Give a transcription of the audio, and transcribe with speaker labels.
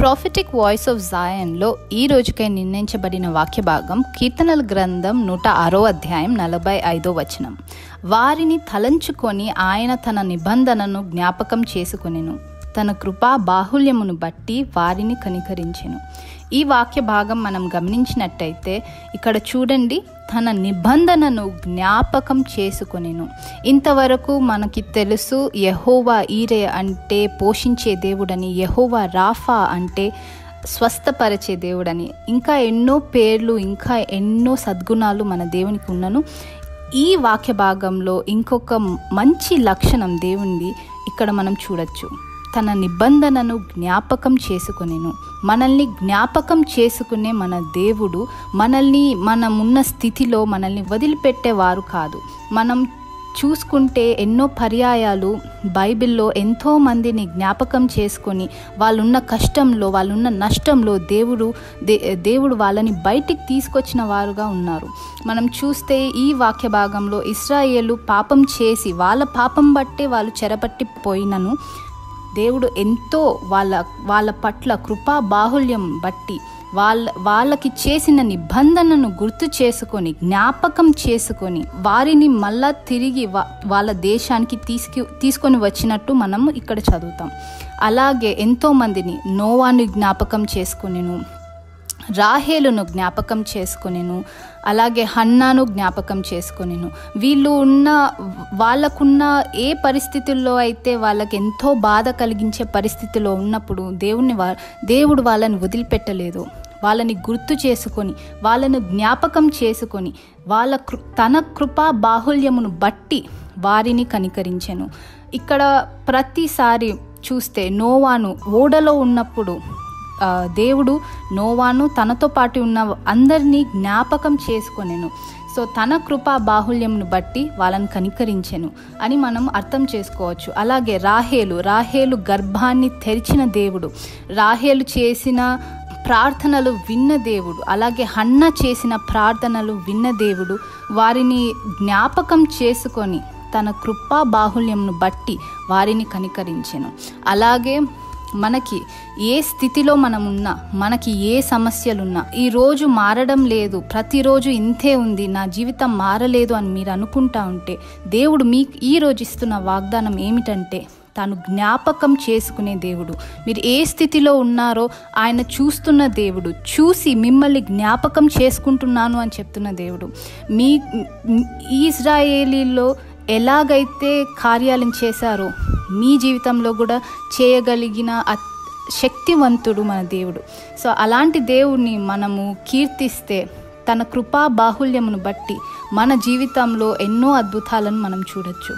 Speaker 1: Prophetic voice of జాయన్లో ఈ రోజుకై నిర్ణయించబడిన వాక్య భాగం కీర్తనల గ్రంథం 106 అధ్యాయం 45 వచనం. వారిని తలంచుకొని ఆయన తన నిబంధనను జ్ఞాపకం చేసుకొనెను, తన కృపా బాహుల్యమును బట్టి వారిని కనికరించెను. ఈ వాక్య భాగం మనం గమనించినట్టయితే ఇక్కడ చూడండి, తన నిబంధనను జ్ఞాపకం చేసుకొనెను. ఇంతవరకు మనకి తెలుసు యెహోవా ఈరే అంటే పోషించే దేవుడని, యెహోవా రాఫా అంటే స్వస్థపరిచే దేవుడని, ఇంకా ఎన్నో పేర్లు, ఇంకా ఎన్నో సద్గుణాలు మన దేవునికి ఉన్నను. ఈ వాక్య భాగంలో ఇంకొక మంచి లక్షణం దేవునిది ఇక్కడ మనం చూడొచ్చు. తన నిబంధనను జ్ఞాపకం చేసుకొనెను. మనల్ని జ్ఞాపకం చేసుకునే మన దేవుడు మనమున్న స్థితిలో మనల్ని వదిలిపెట్టేవారు కాదు. మనం చూసుకుంటే ఎన్నో పర్యాయాలు బైబిల్లో ఎంతో మందిని జ్ఞాపకం చేసుకొని వాళ్ళున్న కష్టంలో, వాళ్ళున్న నష్టంలో దేవుడు వాళ్ళని బయటికి తీసుకొచ్చిన వారుగా ఉన్నారు. మనం చూస్తే ఈ వాక్య భాగంలో ఇశ్రాయేలు పాపం చేసి వాళ్ళ పాపం బట్టే వాళ్ళు చెరపట్టిపోయినను దేవుడు ఎంతో వాళ్ళ పట్ల కృపా బాహుల్యం బట్టి వాళ్ళకి చేసిన నిబంధనను గుర్తు చేసుకొని, జ్ఞాపకం చేసుకొని వారిని మళ్ళా తిరిగి వాళ్ళ దేశానికి తీసుకొని వచ్చినట్టు మనం ఇక్కడ చదువుతాం. అలాగే ఎంతోమందిని నోవాను జ్ఞాపకం చేసుకొనెను, రాహేలును జ్ఞాపకం చేసుకొనెను, అలాగే హన్నాను జ్ఞాపకం చేసుకొనెను. వాళ్ళకున్న ఏ పరిస్థితుల్లో అయితే వాళ్ళకి ఎంతో బాధ కలిగించే పరిస్థితిలో ఉన్నప్పుడు దేవుడు వాళ్ళని వదిలిపెట్టలేదు. వాళ్ళని గుర్తు చేసుకొని, వాళ్ళను జ్ఞాపకం చేసుకొని, తన కృపా బాహుల్యమును బట్టి వారిని కనికరించెను. ఇక్కడ ప్రతిసారి చూస్తే నోవాను ఓడలో ఉన్నప్పుడు దేవుడు నోవాను తనతో పాటు ఉన్న అందరినీ జ్ఞాపకం చేసుకొనెను. సో తన కృపా బాహుల్యంను బట్టి వాళ్ళని కనికరించెను అని మనం అర్థం చేసుకోవచ్చు. అలాగే రాహేలు గర్భాన్ని తెరిచిన దేవుడు, రాహేలు చేసిన ప్రార్థనలు విన్న దేవుడు, అలాగే హన్న చేసిన ప్రార్థనలు విన్న దేవుడు వారిని జ్ఞాపకం చేసుకొని తన కృపా బాహుల్యంను బట్టి వారిని కనికరించెను. అలాగే మనకి ఏ స్థితిలో మనమున్నా, మనకి ఏ సమస్యలున్నా, ఈరోజు మారడం లేదు, ప్రతిరోజు ఇంతే ఉంది, నా జీవితం మారలేదు అని మీరు అనుకుంటా ఉంటే దేవుడు మీకు ఈరోజు ఇస్తున్న వాగ్దానం ఏమిటంటే తాను జ్ఞాపకం చేసుకునే దేవుడు. మీరు ఏ స్థితిలో ఉన్నారో ఆయన చూస్తున్న దేవుడు, చూసి మిమ్మల్ని జ్ఞాపకం చేసుకుంటున్నాను అని చెప్తున్న దేవుడు. ఇశ్రాయేలీలో ఎలాగైతే కార్యాలను చేశారో మీ జీవితంలో కూడా చేయగలిగిన శక్తివంతుడు మన దేవుడు. సో అలాంటి దేవుడిని మనము కీర్తిస్తే తన కృపా బాహుల్యమును బట్టి మన జీవితంలో ఎన్నో అద్భుతాలను మనం చూడొచ్చు.